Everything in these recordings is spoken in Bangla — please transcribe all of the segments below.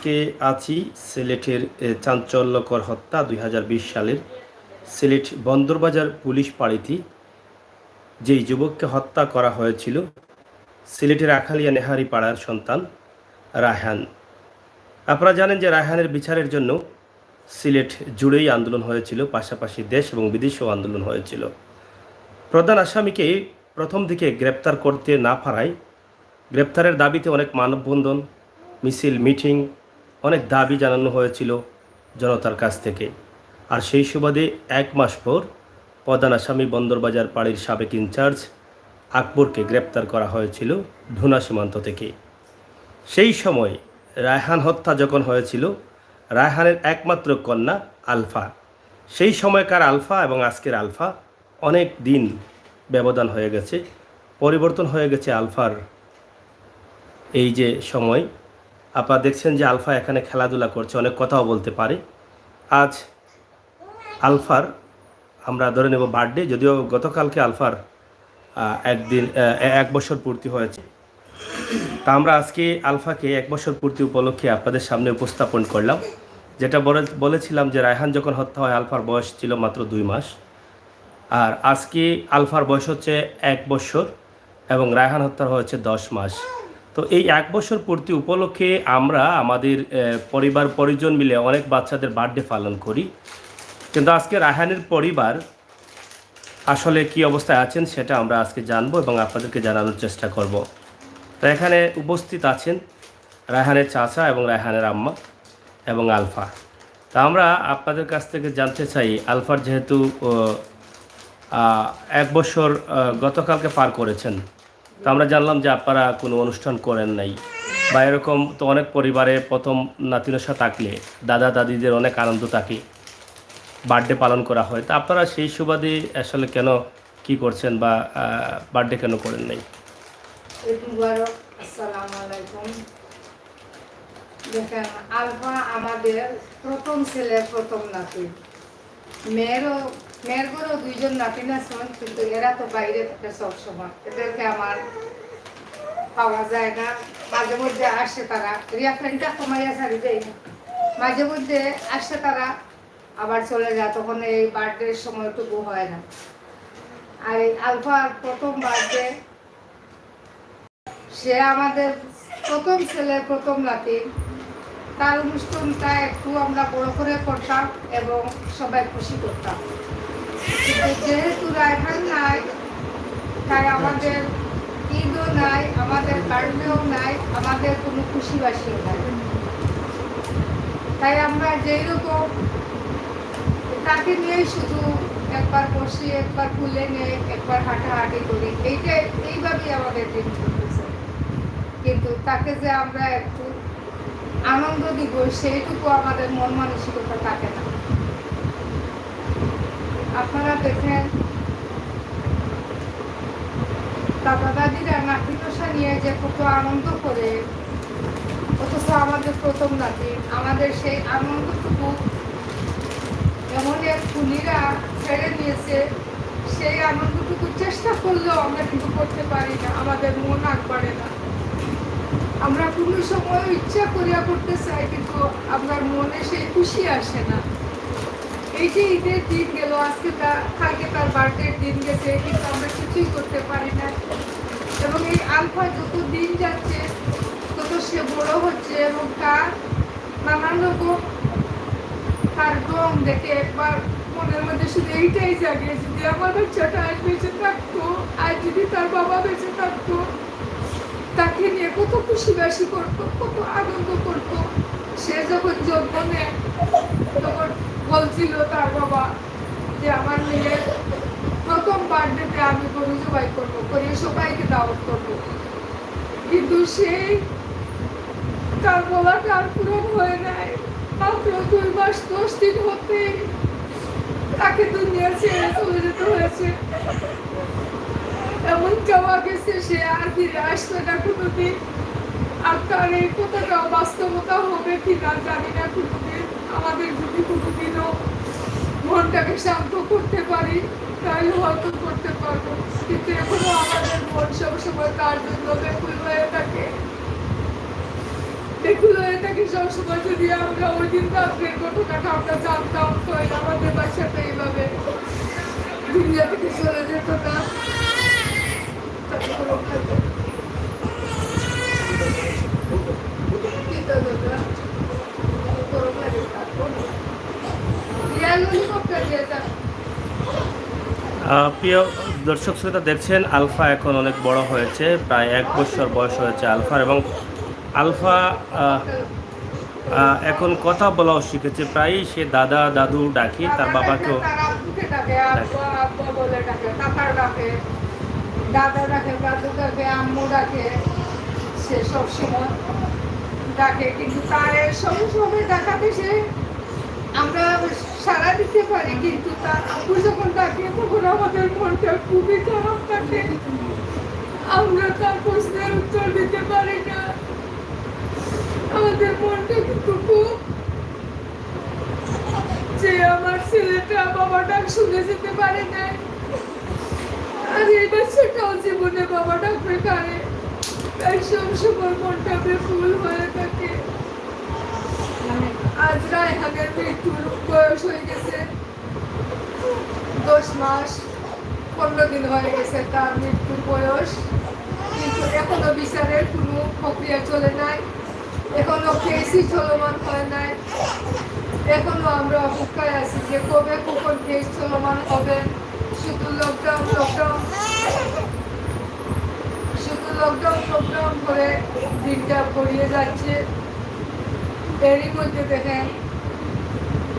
কে আছি সিলেটের চাঞ্চল্যকর হত্যা ২০২০ সালের সিলেট বন্দরবাজার পুলিশ ফাঁড়িতে যেই যুবককে হত্যা করা হয়েছিল সিলেটের আখালিয়া নেহারি পাড়ার সন্তান রায়হান। আপনারা জানেন যে রায়হানের বিচারের জন্য সিলেট জুড়েই আন্দোলন হয়েছিল, পাশাপাশি দেশ এবং বিদেশেও আন্দোলন হয়েছিল। প্রধান আসামিকে প্রথম দিকে গ্রেপ্তার করতে না পারায় গ্রেপ্তারের দাবিতে অনেক মানববন্ধন, মিছিল, মিটিং, অনেক দাবি জানানো হয়েছিল জনতার কাছ থেকে। আর সেই সুবাদে ১ মাস পর প্রধান আসামি বন্দরবাজার পাড়ির সাবেক ইনচার্জ আকবরকে গ্রেপ্তার করা হয়েছিল ঢুনা সীমান্ত থেকে। সেই সময় রায়হান হত্যা যখন হয়েছিল, রায়হানের একমাত্র কন্যা আলফা, সেই সময়কার আলফা এবং আজকের আলফা অনেক দিন ব্যবধান হয়ে গেছে, পরিবর্তন হয়ে গেছে আলফার এই যে সময়। আপনারা দেখছেন যে আলফা এখানে খেলাধুলা করছে, অনেক কথাও বলতে পারে। আজ আলফার আমরা ধরে নেব বার্থডে, যদিও গতকালকে আলফার 1 বছর পূর্তি হয়েছে। তা আমরা আজকে আলফাকে 1 বছর পূর্তি উপলক্ষে আপনাদের সামনে উপস্থাপন করলাম। যেটা বলেছিলাম যে রায়হান যখন হত্যা হয় আলফার বয়স ছিল মাত্র 2 মাস, আর আজকে আলফার বয়স হচ্ছে 1 বছর এবং রায়হান হত্যা হয়েছে 10 মাস। তো এই 1 বছর পূর্তি উপলক্ষে আমরা আমাদের পরিবার পরিজন মিলে অনেক বাচ্চাদের বার্থডে পালন করি, কিন্তু আজকে রায়হানের পরিবার আসলে কি অবস্থায় আছেন সেটা আমরা আজকে জানবো এবং আপনাদেরকে জানানোর চেষ্টা করব। তো এখানে উপস্থিত আছেন রায়হানের চাচা এবং রায়হানের আম্মা এবং আলফা। তা আমরা আপনাদের কাছ থেকে জানতে চাই, আলফার যেহেতু 1 বছর গতকালকে পার করেছেন, তো আমরা জানলাম যে আপনারা কোনো অনুষ্ঠান করেন নাই, বা এরকম তো অনেক পরিবারে প্রথম নাতিনসা থাকলে দাদা দাদিদের অনেক আনন্দ থাকে, বার্থডে পালন করা হয়। তা আপনারা সেই সুবাদে আসলে কেন কি করছেন বা বার্থডে কেন করেন নাই? আসসালামু আলাইকুম। দেখেন, আলফা আমাদের প্রথম ছেলে, প্রথম নাতি। মেয়ের ঘরেও 2জন নাতি আছেন, কিন্তু এরা তো বাইরে থাকে সবসময়, এদেরকে আমার পাওয়া যায় না। মাঝে মধ্যে আসে তারা, রিয়া ফ্রেন্ডটা কমাইয়া ছাড়ি দেয় না, মাঝে মধ্যে আসে তারা আবার চলে যায়, তখন এই বার্থডের সময়টুকু হয় না। আর এই আলফার প্রথম বার্থডে, সে আমাদের প্রথম ছেলে, প্রথম নাতি, তার অনুষ্ঠানটা একটু আমরা বড় করে করতাম এবং সবাই খুশি করতাম। কিন্তু যেহেতু রায়হান নাই, তাই আমাদের ঈদও নাই, আমাদের বার্থডেও নাই, আমাদের কোনো খুশিবাসীও নাই। তাই আমরা যেই রকম তাকে নিয়ে শুধু একবার বসি, একবার খুলে নেই, একবার হাঁটাহাঁটি করি, এইভাবেই আমাদের দিন চলতেছে। কিন্তু তাকে যে আমরা একটু আনন্দ দিব সেইটুকু আমাদের মন মানসিকতা থাকে না। আপনারা দেখেন, দাদা দাদিরা নাতিনসা নিয়ে যে কত আনন্দ করে, অথচ আমাদের প্রথম নাতি, আমাদের সেই আনন্দটুকু এমন এক খুনিরা ছেড়ে নিয়েছে, সেই আনন্দটুকু চেষ্টা করলেও আমরা কিন্তু করতে পারি না, আমাদের মন আগবাড়ে না। আমরা কোনো সময় ইচ্ছা করিয়া করতে চাই, কিন্তু আপনার মনে সেই খুশি আসে না। এই যে ঈদের দিন গেল, আজকে কালকে তার বার্থডের দিন গেছে, কিন্তু আমরা কিছুই করতে পারি না। এবং এই আলফা যত দিন যাচ্ছে তত সে বড় হচ্ছে এবং তার নানান রকম তার রং দেখে একবার মনের মধ্যে শুধু এইটাই জাগে, যদি আমার বাচ্চাটা আজ বেঁচে থাকতো, আর যদি তার বাবা বেঁচে থাকতো, তাকে নিয়ে কত খুশিবাসি করতো, কত আনন্দ করতো। সে যখন জন্ম নেয় তখন বলছিল তার বাবা যে আমার মেয়ের প্রথম বার্থডেতে আমি গরু জবাই করবো, করে সবাইকে দাওয়াত করবো। কিন্তু সেই তার বলাটা আর পূরণ হয়ে নাই। মাত্র 2 মাস 10 দিন হতে তাকে দুনিয়া ছেড়ে চলে যেতে হয়েছে। এমন চাওয়া গেছে সে আর ফিরে আসবে না কোনোদিন। আর তার এই কথাটা বাস্তবতা হবে কিনা জানি না কোনোদিন। আমাদের যদি কোনোদিনও মনটাকে শান্ত করতে পারি তাহলে হয়তো করতে পারবো, কিন্তু এখনো আমাদের মন সবসময় তার জন্য ব্যাকুল হয়ে থাকে। এগুলো এটাকে সবসময় যদি আমরা ওই দিন রাত্রের ঘটনাটা আমরা জানতাম তো আমাদের বাচ্চাটা এইভাবে দুনিয়া থেকে চলে যেত না। তাকে কোনো খাদ্য কৃতজ্ঞতা কোনো খাদ্য থাকবো না। রিয়াল হেলিকপ্টার দিয়ে যান। প্রিয় দর্শক শ্রোতা, দেখছেন আলফা এখন অনেক বড় হয়েছে, প্রায় 1 বছর বয়স হয়েছে আলফার, এবং আলফা এখন কথা বলাও শিখেছে। প্রায়ই সে দাদা দাদু ডাকে, তার বাবাকেও ডাকে। দাদা ডাকে, দাদু ডাকে, আম্মু ডাকে, সে সবসময় ডাকে, কিন্তু তার সবসময় ডাকাতে সে আমরা সারা দিতে পারি, কিন্তু তার আব্বু যখন ডাকে তখন আমাদের মনটা খুবই খারাপ থাকে, আমরা তার প্রশ্নের উত্তর দিতে পারি না, আমাদের মনটা কিন্তু খুব, যে আমার ছেলেটা বাবা ডাক শুনে যেতে পারে না, আর এই বাচ্চাটাও জীবনে বাবা ডাকবে কারে, তাই সবসময় মনটা বেফুল হয়ে থাকে। আজ রায়হানের মৃত্যুর বয়স হয়ে গেছে 10 মাস 15 দিন হয়ে গেছে তার মৃত্যুর বয়স, কিন্তু এখনো বিচারের কোনো প্রক্রিয়া চলে নাই, এখনো কেসই চলমান হয় নাই, এখনো আমরা অপেক্ষায় আছি যে কবে কখন কেস চলমান হবে। শুধু লকডাউন করে দিনটা গড়িয়ে যাচ্ছে। এরই মধ্যে দেখেন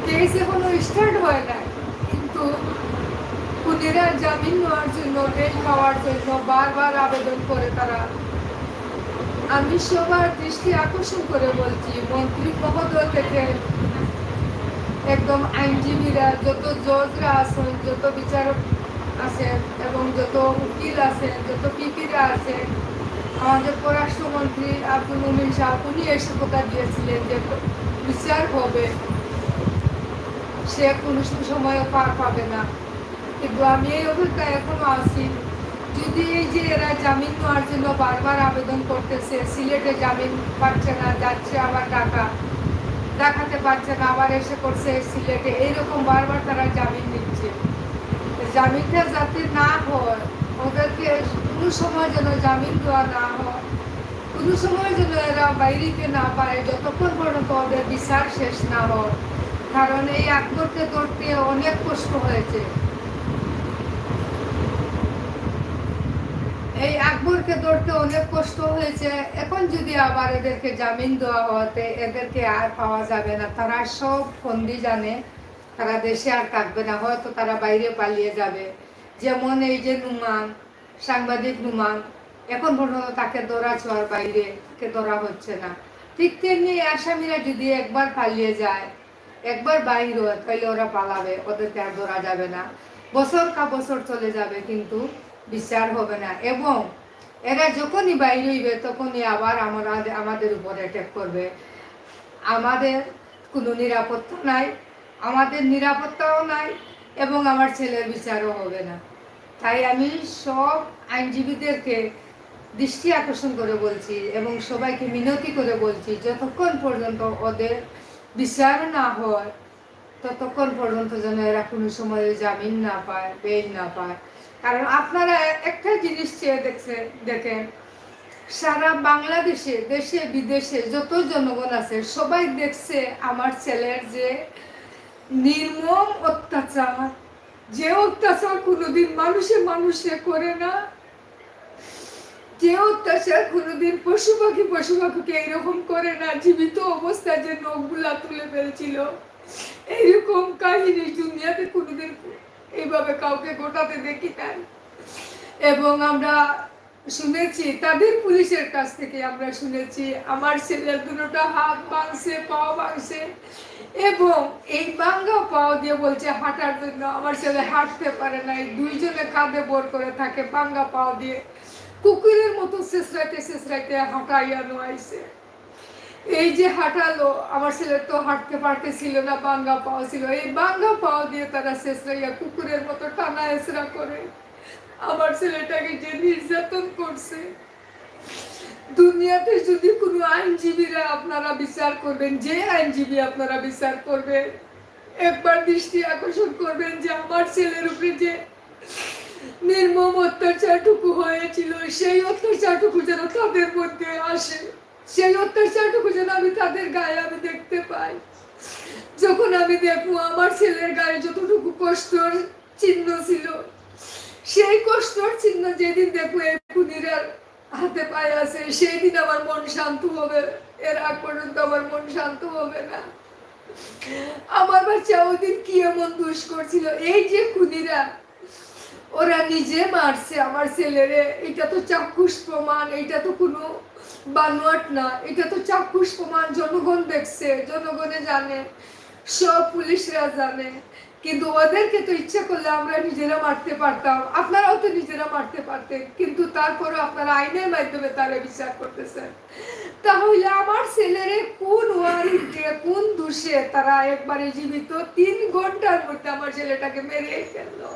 কেস এখনো স্টার্ট হয় না, কিন্তু খুনিরা জামিন নেওয়ার জন্য, বেল পাওয়ার জন্য বারবার আবেদন করে তারা। আমি সবার দৃষ্টি আকর্ষণ করে বলছি, মন্ত্রী মহোদয় থেকে একদম আইনজীবীরা, যত জজরা আছেন, যত বিচারক আছেন এবং যত উকিল আছেন, যত পিপিরা আছেন, আমাদের পররাষ্ট্রমন্ত্রী আব্দুল মুমিন শাহ উনি এসে কথা দিয়েছিলেন যে বিচার হবে, সে কোনো সময় পার পাবে না, কিন্তু আমি এই অপেক্ষায় এখনো আছি। যদি এই যে এরা জামিন নেওয়ার জন্য বারবার আবেদন করতেছে, সিলেটে জামিন পাচ্ছে না, যাচ্ছে আবার দেখাতে পারছে না, আবার এসে করছে সিলেটে, এইরকম বারবার তারা জামিন নিচ্ছে, জামিনটা যাতে না হয়, ওদেরকে কোনো সময় যেন জামিন দেওয়া না হয়, কোনো সময় যেন এরা বাইরেতে না পারে যতক্ষণ পর্যন্ত ওদের বিচার শেষ না হয়। কারণ এই আকবরকে ধরতে অনেক কষ্ট হয়েছে, এই আকবরকে ধরতে অনেক কষ্ট হয়েছে। এখন যদি আবার এদেরকে জামিন দেওয়া হতে, এদেরকে আর পাওয়া যাবে না, তারা সব ফন্দি জানে, তারা দেশে আর থাকবে না, হয়তো তারা বাইরে পালিয়ে যাবে। যেমন এই যে নুমান, সাংবাদিক নুমান, এখন পর্যন্ত তাকে ধরা ছোঁয়ার বাইরে, তাকে ধরা হচ্ছে না। ঠিক তেমনি আসামিরা যদি একবার পালিয়ে যায়, একবার বাইর হয়, তাহলে ওরা পালাবে, ওদেরকে আর ধরা যাবে না, বছর কা বছর চলে যাবে, কিন্তু বিচার হবে না। এবং এরা যখনই বাইরে হইবে তখনই আবার আমাদের উপর অ্যাটাক করবে। আমাদের কোনো নিরাপত্তা নাই, আমাদের নিরাপত্তাও নাই, এবং আমার ছেলের বিচারও হবে না। তাই আমি সব আইনজীবীদেরকে দৃষ্টি আকর্ষণ করে বলছি এবং সবাইকে মিনতি করে বলছি, যতক্ষণ পর্যন্ত ওদের বিচার না হয় ততক্ষণ পর্যন্ত যেন এরা কোনো সময় জামিন না পায়, বেল না পায়। কারণ আপনারা একটা জিনিস চেয়ে দেখেন, সারা বাংলাদেশে, দেশে বিদেশে যত জনগণ আছে সবাই দেখছে আমার ছেলের যে নির্মম অত্যাচার, যে অত্যাচার কোনোদিন মানুষে করে না, যে অত্যাচার কোনোদিন পশু পাখিকে এরকম করে না, জীবিত অবস্থায় যে নখগুলা তুলে ফেলছিল, এইরকম কাহিনী দুনিয়াতে কোনোদিন এইভাবে কাউকে ঘটাতে দেখি নাই। এবং আমরা শুনেছি তাদের পুলিশের কাছ থেকে, আমরা শুনেছি আমার ছেলের দুটোটা হাত ভাঙছে, পাও ভাঙছে, এবং এই ভাঙা পাও দিয়ে বলছে হাঁটার জন্য। আমার ছেলে হাঁটতে পারে নাই, দুইজনে কাঁধে বোর করে থাকে, ভাঙা পাও দিয়ে কুকুরের মতো শেষরাইতে হাঁটাইয়া নোয়াইছে। এই যে হাঁটালো, আমার ছেলে তো হাঁটতে পারতেছিল না, ভাঙা পাও ছিল, এই ভাঙা পাও দিয়ে তারা শেষরাইয়া কুকুরের মতো টানা এসরা করে আমার ছেলেটাকে যে নির্যাতন করছে, দুনিয়াতে যদি কোনো আইনজীবীরা আপনারা বিচার করবেন, যে আইনজীবী আপনারা বিচার করবেন, একবার দৃষ্টি আকর্ষণ করবেন যে আমার ছেলের উপরে যে নির্মম অত্যাচারটুকু হয়েছিল, সেই অত্যাচারটুকু যেন তাদের মধ্যে আসে, সেই অত্যাচারটুকু যেন আমি তাদের গায়ে আমি দেখতে পাই। যখন আমি দেখবো আমার ছেলের গায়ে যতটুকু কষ্টর চিহ্ন ছিল, সেই কষ্টর চিহ্ন যেদিন দেখবো এই খুনিরা হাতে পায়ে আছে, সেই দিন আমার মন শান্ত হবে। এর আগ পর্যন্ত আমার মন শান্ত হবে না। আমার বাচ্চা ওই দিন কি এমন দোষ করছিল, এই যে খুনিরা ওরা নিজে মারছে আমার ছেলেরে, এটা তো চাক্ষুষ প্রমাণ, এটা তো কোনো বানোয়াট না, এটা তো চাক্ষুষ প্রমাণ। জনগণ দেখছে, জনগণে জানে, সব পুলিশরা জানে। কিন্তু ওদেরকে তো ইচ্ছা করলে আমরা নিজেরা মারতে পারতাম, আপনারাও তো নিজেরা মারতে পারতেন, কিন্তু তারপরে আপনারা আইনের মাধ্যমে তারা বিচার করতেছেন। তাহলে আমার ছেলেরে কোন ওয়ারেন্টে, কোন দোষে তারা একবারে জীবিত 3 ঘন্টার মধ্যে আমার ছেলেটাকে মেরে ফেললো?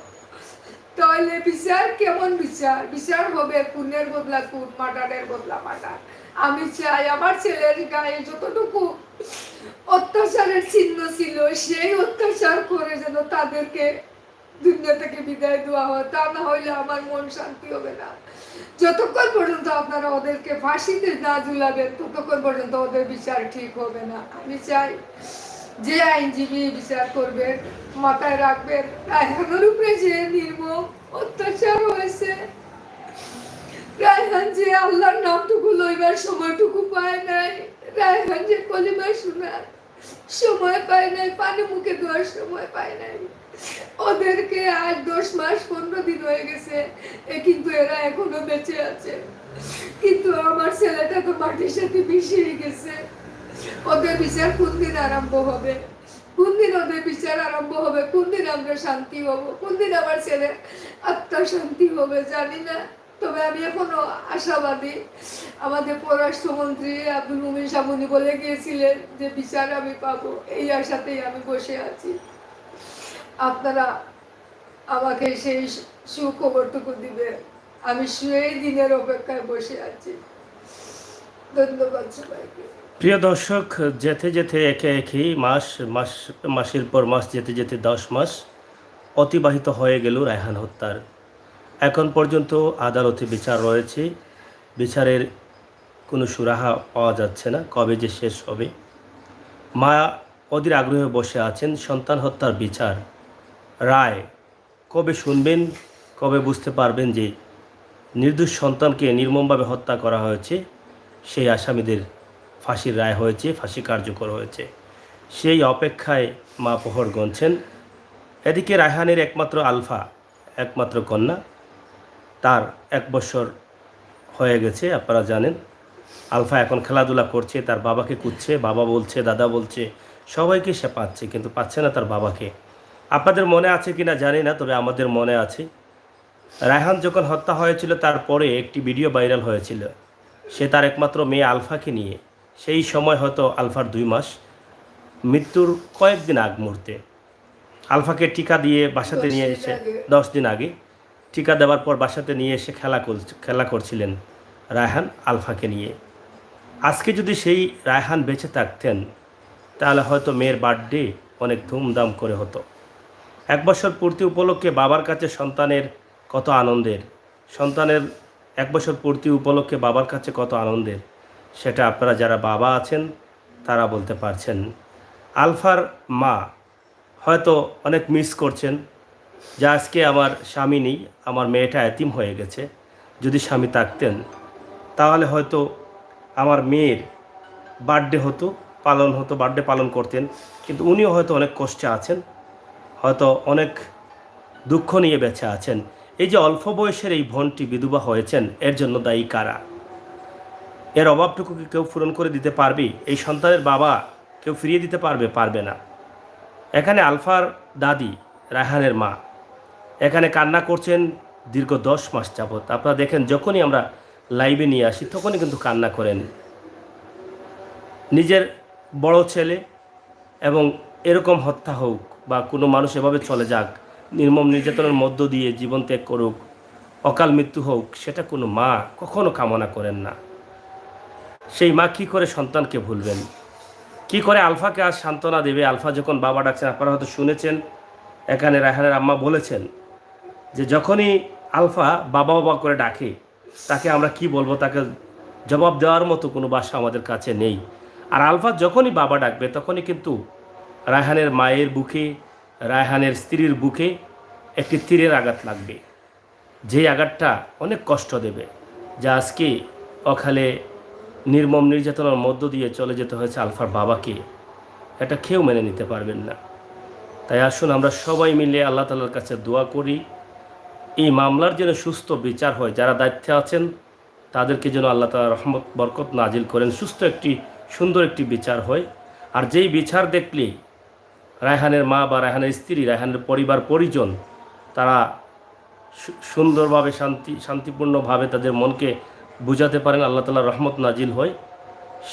তাহলে বিচার কেমন বিচার? বিচার হবে খুনের বদলা খুন, মার্ডারের বদলা মার্ডার। আমি চাই আমার ছেলের গায়ে যতটুকু অত্যাচারের চিহ্ন ছিল, সেই অত্যাচার করে যেন তাদেরকে দুনিয়া থেকে বিদায় দেওয়া হয়। তা না হইলে আমার মন শান্তি হবে না। যতক্ষণ পর্যন্ত আপনারা ওদেরকে ফাঁসিতে না ঝুলাবেন, ততক্ষণ পর্যন্ত ওদের বিচার ঠিক হবে না। আমি চাই যে আইনজীবী বিচার করবেন, মাথায় রাখবেন রায়হানের উপরে যে নির্মম অত্যাচার হয়েছে, রায়হান যে আল্লাহর নামটুকু লইবার সময়টুকু পায় নাই, রায়হান যে কলিমা শোনার সময় পায় নাই, পানি মুখে দেওয়ার সময় পায় নাই। ওদেরকে আজ 10 মাস 15 দিন হয়ে গেছে, কিন্তু এরা এখনো বেঁচে আছে। কিন্তু আমার ছেলেটা তো মাটির সাথে মিশিয়ে গেছে। ওদের বিচার কোন দিন আরম্ভ হবে? কোন দিন ওদের বিচার আরম্ভ হবে? কোন দিন আমরা শান্তি হব? কোন দিন আমার ছেলে আত্মা শান্তি হবে? জানি না। তবে আমি এখনো আশাবাদী। আমাদের পররাষ্ট্রমন্ত্রী আব্দুল মুমিন সামুনি বলে গিয়েছিলেন যে বিচার আমি পাবো, এই আশাতেই আমি বসে আছি। আপনারা আমাকে সেই সুখবরটুকু দিবে, আমি সেই দিনের অপেক্ষায় বসে আছি। ধন্যবাদ সবাইকে। প্রিয় দর্শক, যেতে যেতে একে একেই মাসের পর মাস যেতে যেতে 10 মাস অতিবাহিত হয়ে গেল রায়হান হত্যার। এখন পর্যন্ত আদালতে বিচার রয়েছে, বিচারের কোনো সুরাহা পাওয়া যাচ্ছে না, কবে যে শেষ হবে। মা অধীর আগ্রহে বসে আছেন সন্তান হত্যার বিচার রায় কবে শুনবেন, কবে বুঝতে পারবেন যে নির্দোষ সন্তানকে নির্মমভাবে হত্যা করা হয়েছে, সেই আসামিদের ফাঁসির রায় হয়েছে, ফাঁসি কার্যকর হয়েছে। সেই অপেক্ষায় মা প্রহর গুনছেন। এদিকে রায়হানের একমাত্র আলফা, একমাত্র কন্যা, তার 1 বছর হয়ে গেছে, আপনারা জানেন। আলফা এখন খেলাধুলা করছে, তার বাবাকে খুঁজছে, বাবা বলছে, দাদা বলছে, সবাইকে সে পাচ্ছে, কিন্তু পাচ্ছে না তার বাবাকে। আপনাদের মনে আছে কি না জানি না, তবে আমাদের মনে আছে রায়হান যখন হত্যা হয়েছিল তারপরে একটি ভিডিও ভাইরাল হয়েছিল, সে তার একমাত্র মেয়ে আলফাকে নিয়ে। সেই সময় হয়তো আলফার 2 মাস, মৃত্যুর কয়েকদিন আগ মুহূর্তে আলফাকে টিকা দিয়ে বাসাতে নিয়ে এসে 10 দিন আগে টিকা দেওয়ার পর বাসাতে নিয়ে এসে খেলা করছিলেন রায়হান আলফাকে নিয়ে। আজকে যদি সেই রায়হান বেঁচে থাকতেন তাহলে হয়তো মেয়ের বার্থডে অনেক ধুমধাম করে হতো। 1 বছর পূর্তি উপলক্ষে বাবার কাছে সন্তানের কত আনন্দের, সন্তানের 1 বছর পূর্তি উপলক্ষে বাবার কাছে কত আনন্দের, সেটা আপনারা যারা বাবা আছেন তারা বলতে পারছেন। আলফার মা হয়তো অনেক মিস করছেন যে আজকে আমার স্বামী নেই, আমার মেয়েটা এতিম হয়ে গেছে। যদি স্বামী থাকতেন তাহলে হয়তো আমার মেয়ের বার্থডে হতো, বার্থডে পালন করতেন। কিন্তু উনিও হয়তো অনেক কষ্টে আছেন, হয়তো অনেক দুঃখ নিয়ে বেঁচে আছেন। এই যে অল্প বয়সের এই বোনটি বিধবা হয়েছেন, এর জন্য দায়ী কারা? এর অভাবটুকু কি কেউ পূরণ করে দিতে পারবে? এই সন্তানের বাবা কেউ ফিরিয়ে দিতে পারবে না। এখানে আলফার দাদি রায়হানের মা এখানে কান্না করছেন দীর্ঘ 10 মাস যাবৎ। আপনারা দেখেন, যখনই আমরা লাইভে নিয়ে আসি তখনই কিন্তু কান্না করেন। নিজের বড় ছেলে এবং এরকম হত্যা হোক বা কোনো মানুষ এভাবে চলে যাক, নির্মম নির্যাতনের মধ্য দিয়ে জীবন ত্যাগ করুক, অকাল মৃত্যু হোক, সেটা কোনো মা কখনো কামনা করেন না। সেই মা কি করে সন্তানকে ভুলবেন? কি করে আলফাকে আজ সান্ত্বনা দেবে? আলফা যখন বাবা ডাকছেন, আপনারা হয়তো শুনেছেন, এখানে রায়হানের আম্মা বলেছেন যে যখনই আলফা বাবা বাবা করে ডাকে, তাকে আমরা কি বলবো? তাকে জবাব দেওয়ার মতো কোনো ভাষা আমাদের কাছে নেই। আর আলফা যখনই বাবা ডাকবে, তখনই কিন্তু রায়হানের মায়ের বুকে, রায়হানের স্ত্রীর বুকে একটি তীরের আঘাত লাগবে, যে আঘাতটা অনেক কষ্ট দেবে, যা আজকে অকালে নির্মম নির্যাতনার মধ্য দিয়ে চলে যেতে হয়েছে আলফার বাবাকে। এটা কেউ মেনে নিতে পারবেন না। তাই আসুন আমরা সবাই মিলে আল্লাহ তাআলার কাছে দোয়া করি, এই মামলার যেন সুস্থ বিচার হয়। যারা দায়িত্বে আছেন তাদেরকে যেন আল্লাহ তাআলা রহমত বরকত নাজিল করেন, সুস্থ একটি সুন্দর একটি বিচার হয়। আর যেই বিচার দেখলে রায়হানের মা বা রায়হানের স্ত্রী, রায়হানের পরিবার পরিজন, তারা সুন্দরভাবে শান্তিপূর্ণভাবে তাদের মনকে বুঝাতে পারেন, আল্লাহ তাআলা রহমত নাজিল হয়,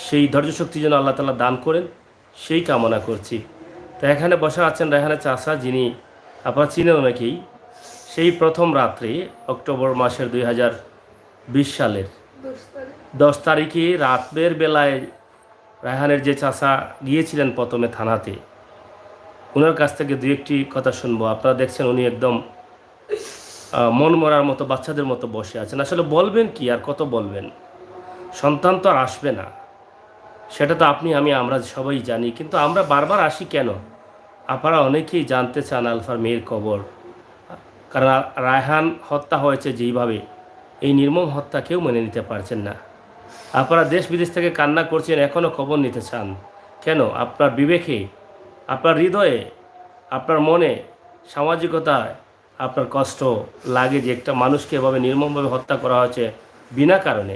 সেই ধৈর্য শক্তি যেন আল্লাহ তাআলা দান করেন, সেই কামনা করছি। তো এখানে বসা আছেন রায়হানের চাচা, যিনি আপনারা চিনেন অনেকেই। সেই প্রথম রাত্রে অক্টোবর মাসের 2020 সালের 10 তারিখে রাতের বেলায় রায়হানের যে চাচা গিয়েছিলেন প্রথমে থানাতে, ওনার কাছ থেকে দু একটি কথা শুনবো। আপনারা দেখছেন উনি একদম মন মরার মতো, বাচ্চাদের মতো বসে আছেন। আসলে বলবেন কি আর কত বলবেন? সন্তান তো আর আসবে না, সেটা তো আপনি আমি আমরা সবাই জানি, কিন্তু আমরা বারবার আসি কেন? আপনারা অনেকেই জানতে চান আলফার মেয়ের কবর। কারণ রায়হান হত্যা হয়েছে যেইভাবে, এই নির্মম হত্যা কেউ মেনে নিতে পারছেন না। আপনারা দেশ বিদেশ থেকে কান্না করছেন, এখনও খবর নিতে চান কেন? আপনার বিবেকে, আপনার হৃদয়ে, আপনার মনে, সামাজিকতায় আপনার কষ্ট লাগে যে একটা মানুষকে এভাবে নির্মমভাবে হত্যা করা হয়েছে বিনা কারণে।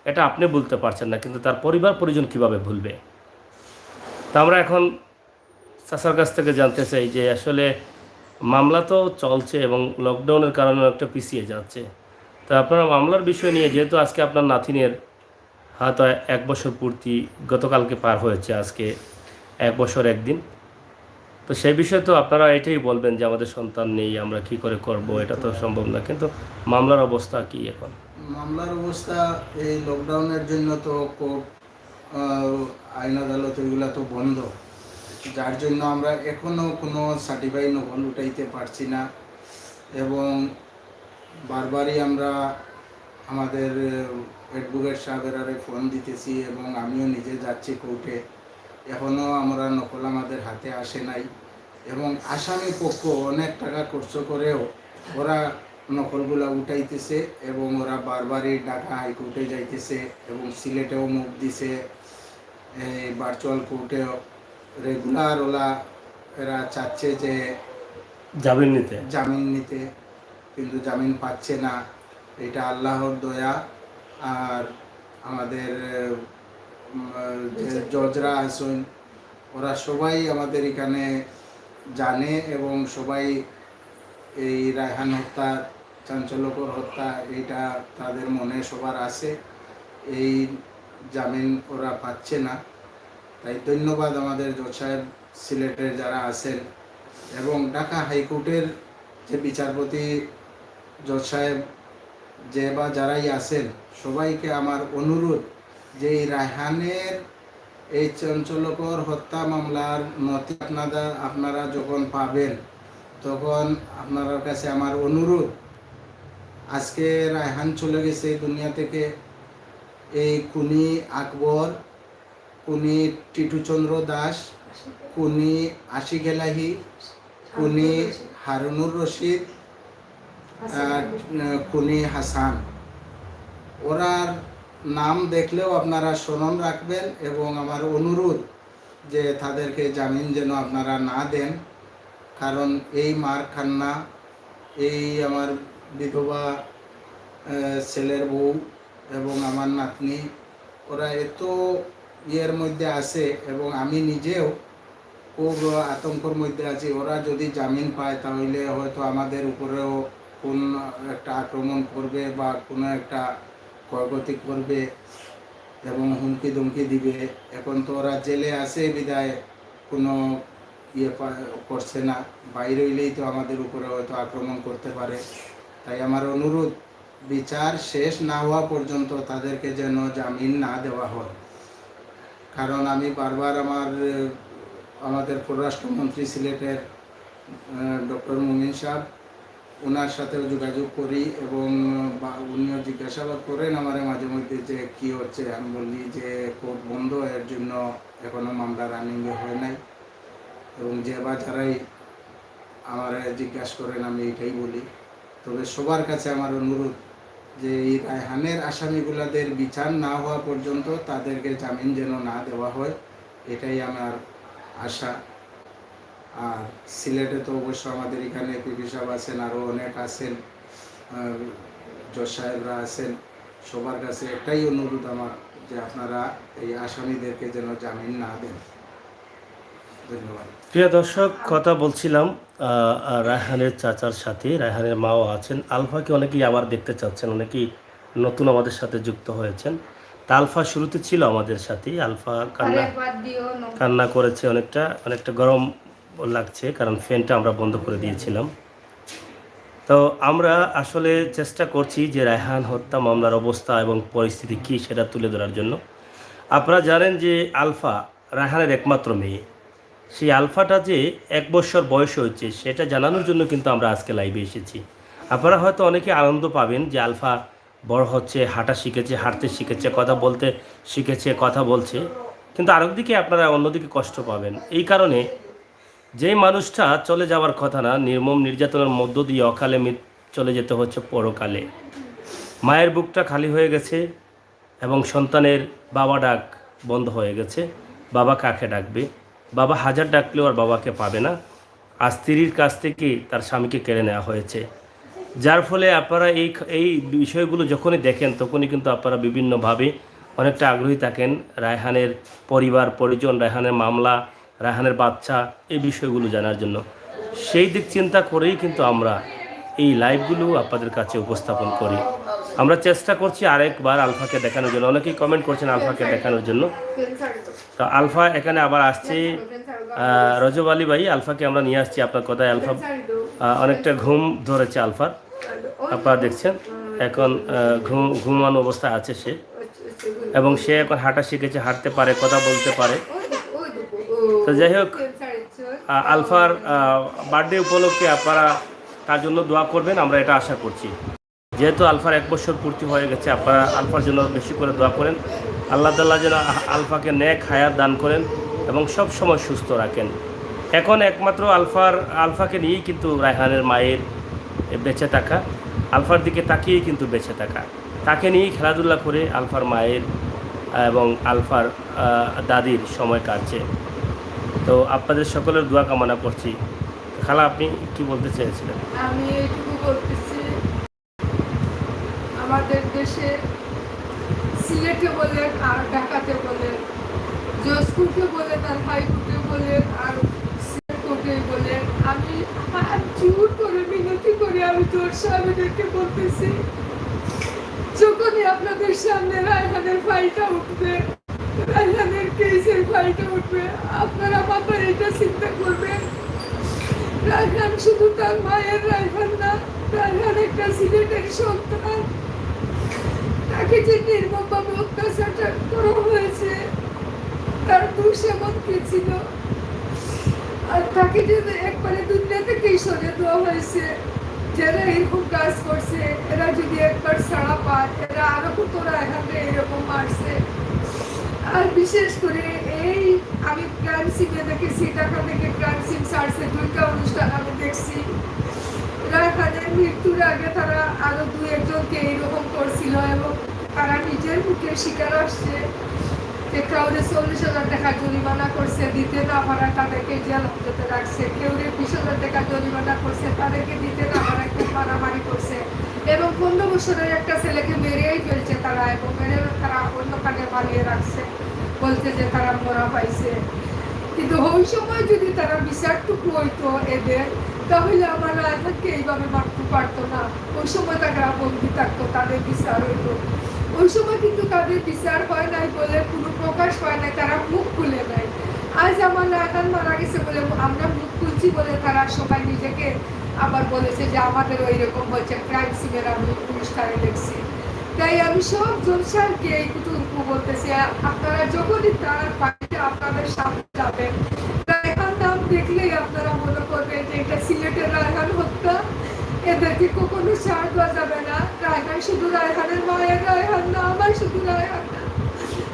এটা আপনি বলতে পারছেন না, কিন্তু তার পরিবার পরিজন কীভাবে ভুলবে? তা আমরা এখন চাচার কাছ থেকে জানতে চাই যে আসলে মামলা তো চলছে এবং লকডাউনের কারণে একটা পিছিয়ে যাচ্ছে। তো আপনারা মামলার বিষয় নিয়ে, যেহেতু আজকে আপনার নাতিনের হয়তো 1 বছর পূর্তি গতকালকে পার হয়েছে, আজকে 1 বছর 1 দিন, তো সেই বিষয়ে তো আপনারা এটাই বলবেন যে আমাদের সন্তান নেই, আমরা কি করে করব, এটা তো সম্ভব না। কিন্তু মামলার অবস্থা কি এখন? মামলার অবস্থা এই লকডাউনের জন্য তো কোর্ট, আইন আদালত এগুলো তো বন্ধ, যার জন্য আমরা এখনও কোনো সার্টিফাই নকল উঠাইতে পারছি না। এবং বারবারই আমরা আমাদের অ্যাডভোকেট সাহেবের ফোন দিতেছি এবং আমিও নিজে যাচ্ছি কোর্টে, এখনও আমরা নকল আমাদের হাতে আসে নাই। এবং আসামি পক্ষ অনেক টাকা খরচ করেও ওরা নকলগুলা উঠাইতেছে এবং ওরা বারবারই ঢাকা হাইকোর্টে যাইতেছে এবং সিলেটেও মুখ দিছে, এই ভার্চুয়াল কোর্টেও রেগুলার এরা চাচ্ছে যে জামিন নিতে, কিন্তু জামিন পাচ্ছে না। এটা আল্লাহর দয়া। আর আমাদের যে জজরা আছেন ওরা সবাই আমাদের এখানে জানে এবং সবাই এই রায়হান হত্যা, চাঞ্চল্যকর হত্যা, এটা তাদের মনে সবার আছে। এই জামিন ওরা পাচ্ছে না, তাই ধন্যবাদ আমাদের জজ সাহেব, সিলেটের যারা আছেন এবং ঢাকা হাইকোর্টের যে বিচারপতি জজ সাহেব যে বা যারাই আছেন, সবাইকে আমার অনুরোধ যে এই রায়হানের এই চাঞ্চল্যকর হত্যা মামলার নথি আপনারা যখন পাবেন, তখন আপনার কাছে আমার অনুরোধ, আজকে রায়হান চলে গেছে দুনিয়া থেকে, এই খুনি আকবর, খুনি টিটুচন্দ্র দাস, খুনি আশিক এলাহি, খুনি হারুনুর রশিদ, খুনি হাসান, ওরার নাম দেখলেও আপনারা স্মরণ রাখবেন এবং আমার অনুরোধ যে তাদেরকে জামিন যেন আপনারা না দেন। কারণ এই মার খান্না, এই আমার বিধবা ছেলের বউ এবং আমার নাতনি, ওরা এত ইয়ের মধ্যে আছে এবং আমি নিজেও খুব আতঙ্কর মধ্যে আছি। ওরা যদি জামিন পায় তাহলে হয়তো আমাদের উপরেও কোন একটা আক্রমণ করবে বা কোনো একটা ক্ষয়ক্ষতি করবে এবং হুমকি ধুমকি দিবে। এখন তো ওরা জেলে আছে বিদায় কোনো ইয়ে করছে না, বাইরে হইলেই তো আমাদের উপরে হয়তো আক্রমণ করতে পারে। তাই আমার অনুরোধ, বিচার শেষ না হওয়া পর্যন্ত তাদেরকে যেন জামিন না দেওয়া হয়। কারণ আমি বারবার আমাদের পররাষ্ট্রমন্ত্রী সিলেটের ডক্টর মুমিন সাহেব, ওনার সাথেও যোগাযোগ করি এবং উনিও জিজ্ঞাসাবাদ করেন আমার মাঝে মধ্যে যে কি হচ্ছে। আমি বলি যে কোর্ট বন্ধ, এর জন্য এখনো মামলা রানিংয়ে হয় নাই, এবং যে বা যারাই আমার জিজ্ঞাসা করেন আমি এটাই বলি। তবে সবার কাছে আমার অনুরোধ যে এই রায়হানের আসামিগুলাদের বিচার না হওয়া পর্যন্ত তাদেরকে জামিন যেন না দেওয়া হয়, এটাই আমার আশা। আর সিলেটে তো অবশ্য আমাদের এখানে পিপি সাহেব আছেন, আরও অনেক আছেন, জজ সাহেবরা আছেন। সবার কাছে একটাই অনুরোধ আমার যে আপনারা এই আসামিদেরকে যেন জামিন না দেন। ধন্যবাদ। প্রিয় দর্শক, কথা বলছিলাম রায়হানের চাচার সাথে। রায়হানের মাও আছেন। আলফাকে অনেকেই আবার দেখতে চাচ্ছেন, অনেকেই নতুন আমাদের সাথে যুক্ত হয়েছেন। তা আলফা শুরুতে ছিল আমাদের সাথে। আলফা কান্না করেছে, অনেকটা গরম লাগছে, কারণ ফ্যানটা আমরা বন্ধ করে দিয়েছিলাম। তো আমরা আসলে চেষ্টা করছি যে রায়হান হত্যা মামলার অবস্থা এবং পরিস্থিতি কী সেটা তুলে ধরার জন্য। আপনারা জানেন যে আলফা রায়হানের একমাত্র মেয়ে। সেই আলফাটা যে 1 বছর বয়স হয়েছে সেটা জানানোর জন্য কিন্তু আমরা আজকে লাইভে এসেছি। আপনারা হয়তো অনেকে আনন্দ পাবেন যে আলফা বড় হচ্ছে, হাঁটা শিখেছে, হাঁটতে শিখেছে, কথা বলতে শিখেছে, কথা বলছে। কিন্তু আরেকদিকে আপনারা অন্যদিকে কষ্ট পাবেন। এই কারণে যেই মানুষটা চলে যাওয়ার কথা না, নির্মম নির্যাতনের মধ্য দিয়ে অকালে চলে যেতে হচ্ছে পরকালে। মায়ের বুকটা খালি হয়ে গেছে এবং সন্তানের বাবা ডাক বন্ধ হয়ে গেছে। বাবা কাকে ডাকবে? বাবা হাজার ডাকলেও আর বাবাকে পাবে না। আর স্ত্রীর কাছ থেকে তার স্বামীকে কেড়ে নেওয়া হয়েছে। যার ফলে আপনারা এই বিষয়গুলো যখনই দেখেন তখনই কিন্তু আপনারা বিভিন্নভাবে অনেকটা আগ্রহী থাকেন রায়হানের পরিবার পরিজন, রায়হানের মামলা, রায়হানের বাচ্চা, এই বিষয়গুলো জানার জন্য। সেই দিক চিন্তা করেই কিন্তু আমরা এই লাইভগুলো আপনাদের কাছে উপস্থাপন করি। আমরা চেষ্টা করছি আরেকবার আলফাকে দেখানোর জন্য। অনেকেই কমেন্ট করছেন আলফাকে দেখানোর জন্য। তো আলফা এখানে আবার আসছে। রজব আলী ভাই, আলফাকে আমরা নিয়ে আসছি আপনার কথায়। আলফা অনেকটা ঘুম ধরেছে আলফার, আপনারা দেখছেন। এখন ঘুমানো অবস্থায় আছে সে, এবং সে এখন হাঁটা শিখেছে, হাঁটতে পারে, কথা বলতে পারে। তো যাই হোক, আলফার বার্থডে উপলক্ষে আপনারা তার জন্য দোয়া করবেন, আমরা এটা আশা করছি। যেহেতু আলফার 1 বছর পূর্তি হয়ে গেছে, আপনারা আলফার জন্য বেশি করে দোয়া করেন। আল্লাহ তাআলা যেন আলফাকে নেক হায়াত দান করেন এবং সব সময় সুস্থ রাখেন। এখন একমাত্র আলফাকে নিয়েই কিন্তু রায়হানের মায়ের বেঁচে থাকা, আলফার দিকে তাকিয়েই কিন্তু বেঁচে থাকা, তাকে নিয়েই খেলাধুলা করে আলফার মায়ের এবং আলফার দাদির সময় কাটছে। তো আপনাদের সকলের দোয়া কামনা করছি। খালা, আপনি কি বলতে চেয়েছিলেন? আমি এইটুকু বলতেছি, আমাদের দেশে সিলেটে বলেন আর ঢাকাতে বলেন, জজকোর্টে বলেন আর হাইকোর্টে বলেন আর সিলেট কোর্টে বলেন, আমি জোর করে মিনতি করে আমি জোর সাহেবদেরকে বলতেছি, যখনই আপনাদের সামনে রায়হানের ফাইলটা উঠবে, রায়হানের কেসের ফাইলটা উঠবে, আপনারা মাথায় এটা চিন্তা করবেন, রায়হান শুধু তার মায়ের রায়হান না, রায়হান একটা সিলেটের সন্তান। তাকে যে নির্মমভাবে অত্যাচার করা হয়েছে, তার দোষ এমন কি ছিল? আর তাকে যে একবারে দুনিয়া থেকেই সরে দেওয়া হয়েছে। যারা এরকম কাজ করছে এরা যদি একবার ছাড়া পায়, এরা আরো কত রায়হানকে এরকম মারছে। আর বিশেষ করে এই আমি ক্রাইম সিনে দেখেছি, ঢাকা থেকে ক্রাইম সিন ছাড়ছে 2টা অনুষ্ঠান আমি দেখছি। রায়হানের মৃত্যুর আগে তারা আরো 2-1জনকে এইরকম করছিল এবং তারা নিজের মুখে স্বীকার আসছে যে কাউরে 40,000 টাকা জরিমানা করছে, দিতে না পারা তাদেরকে জেল হাজতে রাখছে, কেউরে 20,000 টাকা জরিমানা করছে, তাদেরকে দিতে না পারা খুব মারামারি করছে, এবং 15 বছরের একটা ছেলেকে মেরেই ফেলছে তারা, এবং মেরে তারা অন্য কাজে পালিয়ে রাখছে, বলছে যে তারা মরা পাইছে। কিন্তু ওই সময় যদি তারা বিচারটুকু হইতো এদের, তাহলে আমার রায়হানকে এইভাবে মারতে পারতো না। ওই সময় তারা বন্দী থাকতো, তাদের বিচার হইতো। ওই সময় কিন্তু তাদের বিচার হয় নাই বলে কোনো প্রকাশ হয় নাই, তারা মুখ খুলে নাই। আজ আমার রায়হান মারা গেছে বলে আমরা মুখ খুলছি বলে তারা সবাই নিজেকে আবার বলেছে যে আমাদের ওই রকম হয়েছে। ক্রাইম সিনের আমি অনুষ্ঠানে দেখছি তাই আমি সব জলসারকে এইটুকু বলতেছি, আপনারা যখনই তার বাড়িতে আপনাদের সামনে যাবেন, রায়হান নাম দেখলেই আপনারা মনে করবেন যে এটা সিলেটের রায়হান হত্যা। এদেরকে কখনো ছাড় দেওয়া যাবে না। রায়হান শুধু রায়হানের মায়ের রায়হান না, আমার শুধু রায়হান না।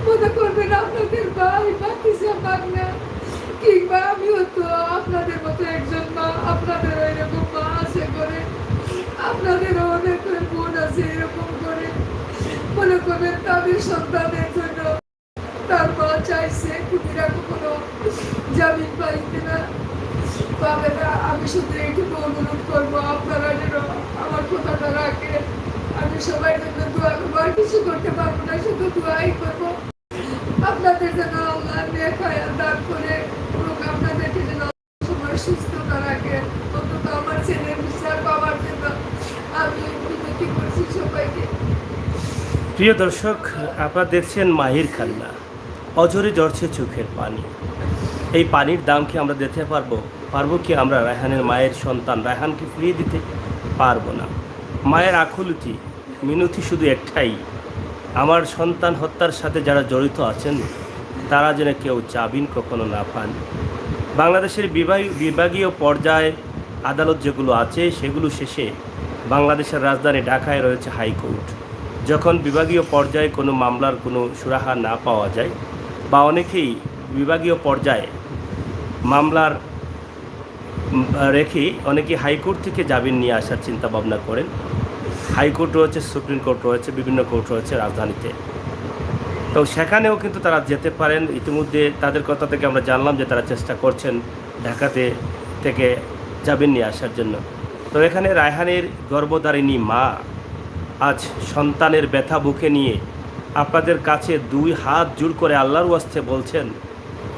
মনে করবেন আপনাদের ভাই বা কিছু না, কিংবা আমি হতো আপনাদের মতো একজন মা, আপনাদের এরকম মা আছে করে, আপনাদেরও অনেক বোন আছে এরকম করে। মনে করবেন তাদের সন্তানের জন্য তার মা চাইছে খুনিরা কখনো জামিন পাইতে না পাবে না। আমি শুধু এইটুকু অনুরোধ করবো, আপনারা যেন আমার কথাটা রাখেন। আমি সবাই জন্য দোয়া করবো, আর কিছু করতে পারবো না, শুধু দোয়াই করবো আপনাদের যেন আল্লাহ নেক হায়াত দান করে এবং আপনাদেরকে যেন সময় সুস্থতা রাখেন। অন্তত আমার ছেলের বিচার পাওয়ার জন্য আমি বিনতি করছি সবাইকে। প্রিয় দর্শক, আপনারা দেখছেন মাহির কান্না, অঝরে ঝরছে চোখের পানি। এই পানির দাম কি আমরা দিতে পারবো কি আমরা রায়হানের মায়ের সন্তান রায়হানকে ফিরিয়ে দিতে পারবো না। মায়ের আকুলতি মিনতি শুধু একটাই, আমার সন্তান হত্যার সাথে যারা জড়িত আছেন তারা যেন কেউ জামিন কখনো না পান। বাংলাদেশের বিভাগীয় পর্যায়ে আদালত যেগুলো আছে সেগুলো শেষে বাংলাদেশের রাজধানী ঢাকায় রয়েছে হাইকোর্ট। যখন বিভাগীয় পর্যায়ে কোনো মামলার কোনো সুরাহা না পাওয়া যায় বা অনেকেই বিভাগীয় পর্যায়ে মামলার রেখে অনেকে হাইকোর্ট থেকে জামিন নিয়ে আসার চিন্তা ভাবনা করেন। হাইকোর্ট রয়েছে, সুপ্রিম কোর্ট রয়েছে, বিভিন্ন কোর্ট রয়েছে রাজধানীতে, তো সেখানেও কিন্তু তারা যেতে পারেন। ইতিমধ্যে তাদের কথা থেকে আমরা জানলাম যে তারা চেষ্টা করছেন ঢাকাতে থেকে জামিন নিয়ে আসার জন্য। তো এখানে রায়হানের গর্ভধারিণী মা আজ সন্তানের ব্যথা বুকে নিয়ে আপনাদের কাছে দুই হাত জোড় করে আল্লাহর ওয়াস্তে বলছেন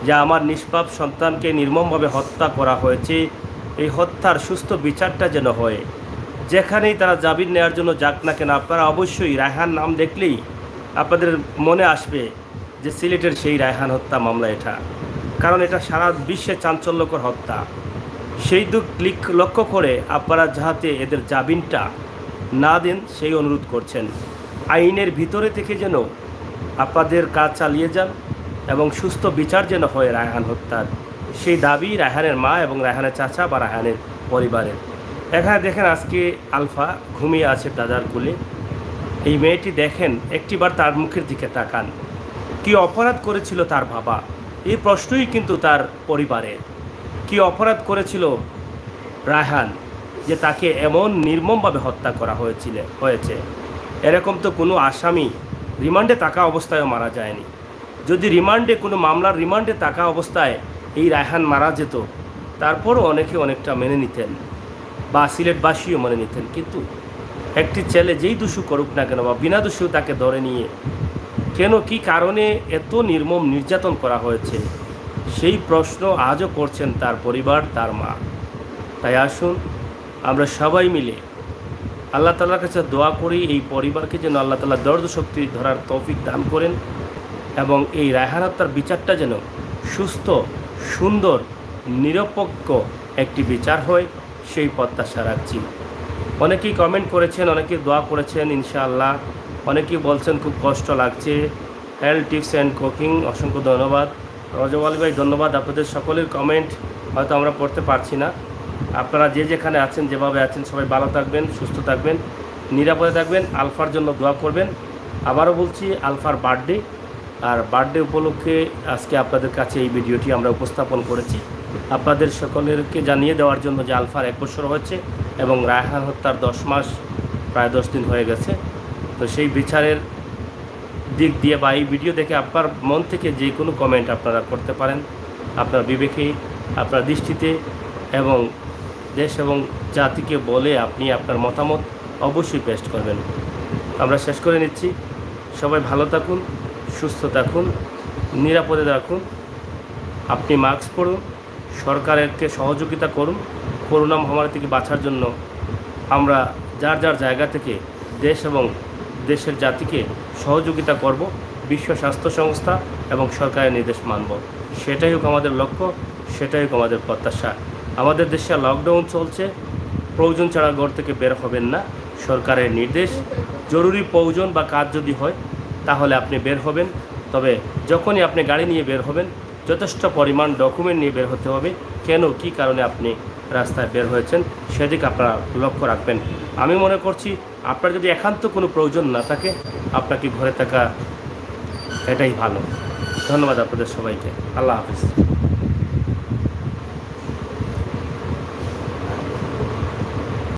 যে আমার নিষ্পাপ সন্তানকে নির্মমভাবে হত্যা করা হয়েছে, এই হত্যার সুস্থ বিচারটা যেন হয়। যেখানেই তারা জামিন নেওয়ার জন্য যাক না কেন, আপনারা অবশ্যই রায়হান নাম দেখলেই আপনাদের মনে আসবে যে সিলেটের সেই রায়হান হত্যা মামলা এটা, কারণ এটা সারা বিশ্বে চাঞ্চল্যকর হত্যা। সেই দিক লক্ষ্য করে আপনারা যাতে এদের জামিনটা না দেন সেই অনুরোধ করছেন। আইনের ভিতরে থেকে যেন আপনাদের কাজ চালিয়ে যান এবং সুস্থ বিচার যেন হয় রায়হান হত্যার, সেই দাবি রায়হানের মা এবং রায়হানের চাচা বা রায়হানের পরিবারের। এখানে দেখেন আজকে আলফা ঘুমিয়ে আছে দাদার কোলে। এই মেয়েটি দেখেন, একটিবার তার মুখের দিকে তাকান। কি অপরাধ করেছিল তার বাবা, এই প্রশ্নই কিন্তু তার পরিবারের। কি অপরাধ করেছিল রায়হান যে তাকে এমন নির্মমভাবে হত্যা করা হয়েছে। এরকম তো কোনো আসামি রিমান্ডে থাকা অবস্থায়ও মারা যায়নি। যদি রিমান্ডে কোনো মামলার রিমান্ডে থাকা অবস্থায় এই রায়হান মারা যেত, তারপরও অনেকে অনেকটা মেনে নিতেন বা সিলেটবাসীও মেনে নিতেন। কিন্তু একটি ছেলে যেই দোষী করুক না কেন বা বিনা দোষেও তাকে ধরে নিয়ে কেন, কি কারণে এত নির্মম নির্যাতন করা হয়েছে, সেই প্রশ্ন আজও করছেন তার পরিবার, তার মা। তাই আসুন আমরা সবাই মিলে আল্লাহ তাআলার কাছে দোয়া করি এই পরিবারকে যেন আল্লাহ তাআলা দর্দ শক্তি ধরার তৌফিক দান করেন এবং এই রায়হান হত্যার বিচারটা যেন সুস্থ, সুন্দর, নিরপেক্ষ একটি বিচার হয়, সেই প্রত্যাশা রাখছি। অনেকেই কমেন্ট করেছেন, অনেকেই দোয়া করেছেন ইনশাআল্লাহ। অনেকেই বলছেন খুব কষ্ট লাগছে। হেলথ টিপস অ্যান্ড কুকিং, অসংখ্য ধন্যবাদ। রজব আলী ভাই ধন্যবাদ। আপনাদের সকলের কমেন্ট হয়তো আমরা পড়তে পারছি না। আপনারা যে যেখানে আছেন, যেভাবে আছেন, সবাই ভালো থাকবেন, সুস্থ থাকবেন, নিরাপদে থাকবেন, আলফার জন্য দোয়া করবেন। আবারও বলছি, আলফার বার্থডে, আর বার্থডে উপলক্ষে আজকে আপনাদের কাছে এই ভিডিওটি আমরা উপস্থাপন করেছি আপনাদের সকলেরকে জানিয়ে দেওয়ার জন্য যে আলফার 1 বছর হচ্ছে এবং রায়হান হত্যার 10 মাস প্রায় 10 দিন হয়ে গেছে। তো সেই বিচারের দিক দিয়ে বা এই ভিডিও দেখে আপনার মন থেকে যে কোনো কমেন্ট আপনারা করতে পারেন, আপনার বিবেকে, আপনার দৃষ্টিতে, এবং দেশ এবং জাতিকে বলে আপনি আপনার মতামত অবশ্যই পেশ করবেন। আমরা শেষ করে নিচ্ছি। সবাই ভালো থাকুন, সুস্থ থাকুন, নিরাপদে থাকুন। আপনি মাস্ক পরুন, সরকারকে সহযোগিতা করুন। করোনা মহামারী থেকে বাঁচার জন্য আমরা যার যার জায়গা থেকে দেশ এবং দেশের জাতিকে সহযোগিতা করব। বিশ্ব স্বাস্থ্য সংস্থা এবং সরকারের নির্দেশ মানব, সেটাই হোক আমাদের লক্ষ্য, সেটাই হোক আমাদের প্রত্যাশা। আমাদের দেশে লকডাউন চলছে, প্রয়োজন ছাড়া ঘর থেকে বের হবেন না। সরকারের নির্দেশ। জরুরি প্রয়োজন বা কাজ যদি হয় তাহলে আপনি বের হবেন, তবে যখনই আপনি গাড়ি নিয়ে বের হবেন যথেষ্ট পরিমাণ ডকুমেন্ট নিয়ে বের হতে হবে। কেন কী কারণে আপনি রাস্তায় বের হয়েছেন সেদিকে আপনারা লক্ষ্য রাখবেন। আমি মনে করছি আপনার যদি একান্ত কোনো প্রয়োজন না থাকে আপনাকে ঘরে থাকা এটাই ভালো। ধন্যবাদ আপনাদের সবাইকে। আল্লাহ হাফিজ।